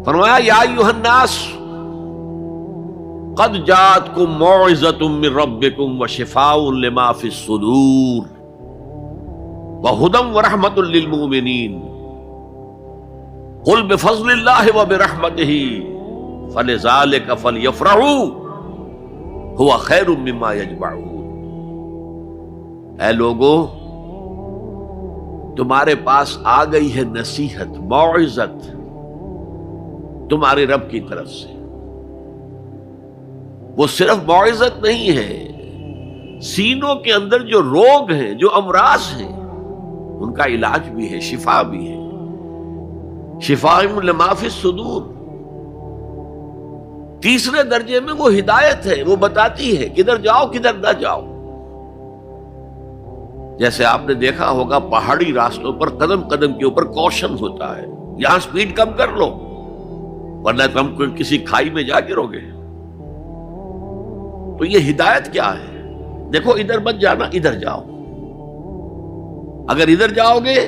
فرمایا یا ایھا الناس قد جاءتکم موعظۃ من ربکم وشفاء لما فی الصدور وہدی ورحمۃ للمؤمنین قل بفضل اللہ وبرحمتہ فلذلک فلیفرحوا هو خیر مما یجمعون۔ اے لوگو، تمہارے پاس آ گئی ہے نصیحت، موعظت تمہارے رب کی طرف سے۔ وہ صرف موعظت نہیں ہے، سینوں کے اندر جو روگ ہیں، جو امراض ہیں، ان کا علاج بھی ہے، شفا بھی ہے۔ شفاء لما فی الصدور۔ تیسرے درجے میں وہ ہدایت ہے، وہ بتاتی ہے کدھر جاؤ کدھر نہ جاؤ۔ جیسے آپ نے دیکھا ہوگا پہاڑی راستوں پر قدم قدم کے اوپر کوشن ہوتا ہے، یہاں سپیڈ کم کر لو ورنہ تم کو کسی کھائی میں جا گرو گے۔ تو یہ ہدایت کیا ہے؟ دیکھو ادھر مت جانا، ادھر جاؤ، اگر ادھر جاؤ گے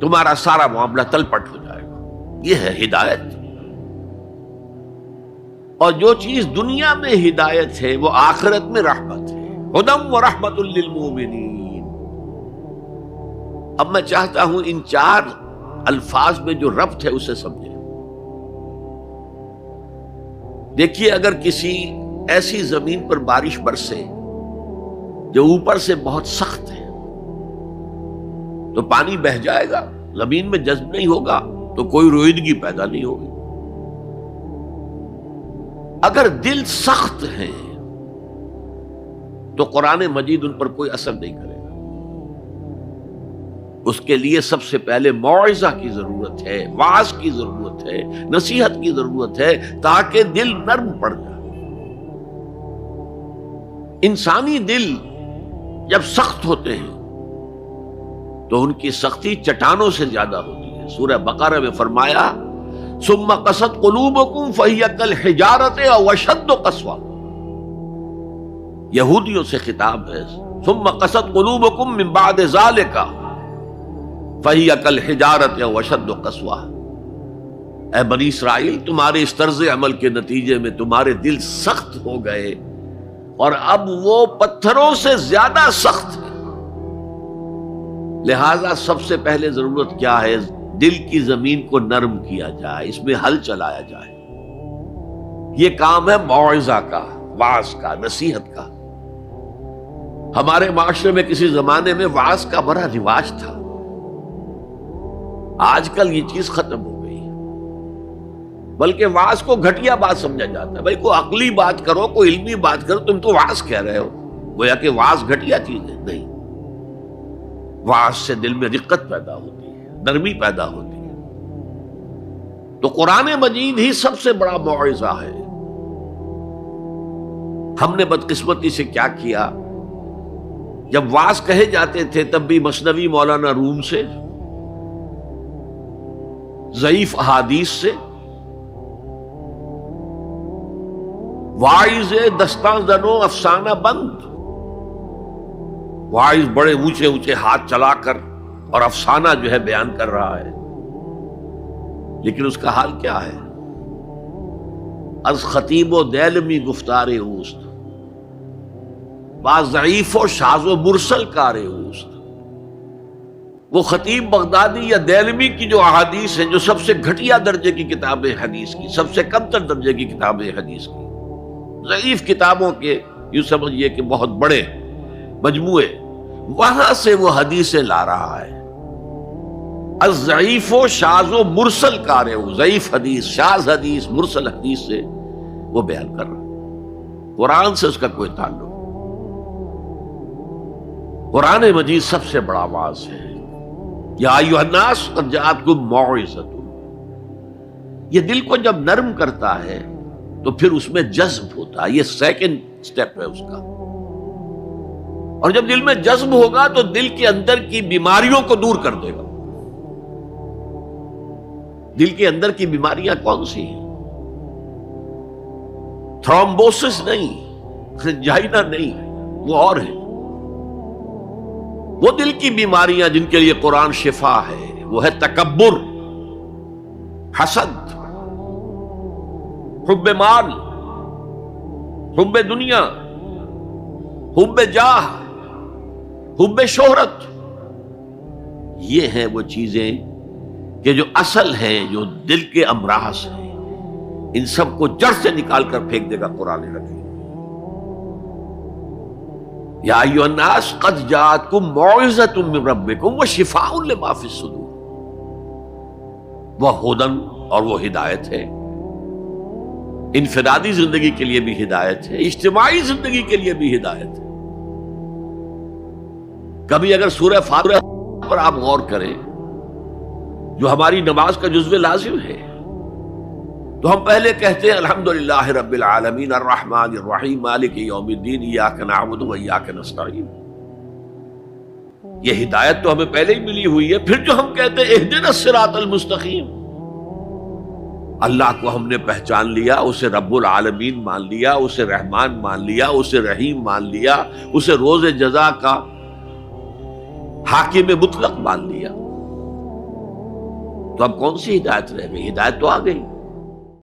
تمہارا سارا معاملہ تل پٹ ہو جائے گا۔ یہ ہے ہدایت۔ اور جو چیز دنیا میں ہدایت ہے وہ آخرت میں رحمت ہے، ہدی ورحمۃ للمؤمنین۔ اب میں چاہتا ہوں ان چار الفاظ میں جو ربط ہے اسے سمجھیں۔ دیکھیے، اگر کسی ایسی زمین پر بارش برسے جو اوپر سے بہت سخت ہے تو پانی بہہ جائے گا، زمین میں جذب نہیں ہوگا تو کوئی روئیدگی پیدا نہیں ہوگی۔ اگر دل سخت ہے تو قرآن مجید ان پر کوئی اثر نہیں کرے گا۔ اس کے لیے سب سے پہلے موعظہ کی ضرورت ہے، وعظ کی ضرورت ہے، نصیحت کی ضرورت ہے، تاکہ دل نرم پڑ جائے۔ انسانی دل جب سخت ہوتے ہیں تو ان کی سختی چٹانوں سے زیادہ ہوتی ہے۔ سورہ بقرہ میں فرمایا ثم قست قلوبکم فہی کالحجارۃ او اشد قسوہ۔ یہودیوں سے خطاب ہے، ثم قست قلوبکم من بعد ذلک فہی کالحجارۃ او اشد قسوہ۔ اے بنی اسرائیل، تمہارے اس طرز عمل کے نتیجے میں تمہارے دل سخت ہو گئے اور اب وہ پتھروں سے زیادہ سخت ہے۔ لہذا سب سے پہلے ضرورت کیا ہے؟ دل کی زمین کو نرم کیا جائے، اس میں ہل چلایا جائے۔ یہ کام ہے موعظہ کا، وعظ کا، نصیحت کا۔ ہمارے معاشرے میں کسی زمانے میں وعظ کا بڑا رواج تھا، آج کل یہ چیز ختم ہو گئی، بلکہ وعظ کو گھٹیا بات سمجھا جاتا ہے۔ بھائی کوئی عقلی بات کرو، کوئی علمی بات کرو، تم تو وعظ کہہ رہے ہو، گویا کہ وعظ گھٹیا چیز ہے۔ نہیں، وعظ سے دل میں رقت پیدا ہوتی ہے، نرمی پیدا ہوتی ہے۔ تو قرآن مجید ہی سب سے بڑا موعظہ ہے۔ ہم نے بدقسمتی سے کیا کیا، جب وعظ کہے جاتے تھے تب بھی مثنوی مولانا روم سے، ضعیف احادیث سے، واعظ دستان زنو افسانہ بند، واعظ بڑے اونچے اونچے ہاتھ چلا کر اور افسانہ جو ہے بیان کر رہا ہے، لیکن اس کا حال کیا ہے؟ از خطیب و دیلمی گفتار اوست، با ضعیف و شاذ و مرسل کار اوست۔ وہ خطیب بغدادی یا دیلمی کی جو احادیث ہیں، جو سب سے گھٹیا درجے کی کتاب حدیث کی، سب سے کم تر درجے کی کتاب حدیث کی، ضعیف کتابوں کے یوں سمجھئے کہ بہت بڑے مجموعے، وہاں سے وہ حدیثیں لا رہا ہے۔ الضعیف و شاذ و مرسل کار ہو، ضعیف حدیث، شاذ حدیث، مرسل حدیث سے وہ بیان کر رہا ہے، قرآن سے اس کا کوئی تعلق۔ قرآن مجید سب سے بڑا واعظ ہے۔ یا ایھا الناس قد جاءتکم موعظۃ۔ یہ دل کو جب نرم کرتا ہے تو پھر اس میں جذب ہوتا ہے، یہ سیکنڈ سٹیپ ہے اس کا۔ اور جب دل میں جذب ہوگا تو دل کے اندر کی بیماریوں کو دور کر دے گا۔ دل کے اندر کی بیماریاں کون سی ہیں؟ تھرومبوسس نہیں، انجائنا نہیں، وہ اور ہے۔ وہ دل کی بیماریاں جن کے لیے قرآن شفا ہے، وہ ہے تکبر، حسد، حب مال، حب دنیا، حب جاہ، حب شہرت، یہ ہیں وہ چیزیں کہ جو اصل ہیں، جو دل کے امراض ہیں، ان سب کو جڑ سے نکال کر پھینک دے گا قرآن حکیم۔ یا ایھا الناس قد جاءتکم موعظۃ من ربکم وشفاء لما فی الصدور، وہ ہدن اور وہ ہدایت ہے، انفرادی زندگی کے لیے بھی ہدایت ہے، اجتماعی زندگی کے لیے بھی ہدایت ہے۔ کبھی اگر سورہ فاتحہ پر آپ غور کریں جو ہماری نماز کا جزو لازم ہے، تو ہم پہلے کہتے ہیں الحمدللہ رب العالمین الرحمن الرحیم مالک یوم الدین ایاک نعبد و ایاک نستعین، یہ ہدایت تو ہمیں پہلے ہی ملی ہوئی ہے۔ پھر جو ہم کہتے ہیں اہدنا الصراط المستقیم، اللہ کو ہم نے پہچان لیا، اسے رب العالمین مان لیا، اسے رحمان مان لیا، اسے رحیم مان لیا، اسے روز جزا کا حاکم مطلق مان لیا، تو اب کون سی ہدایت رہ گئی؟ ہدایت تو آ گئی۔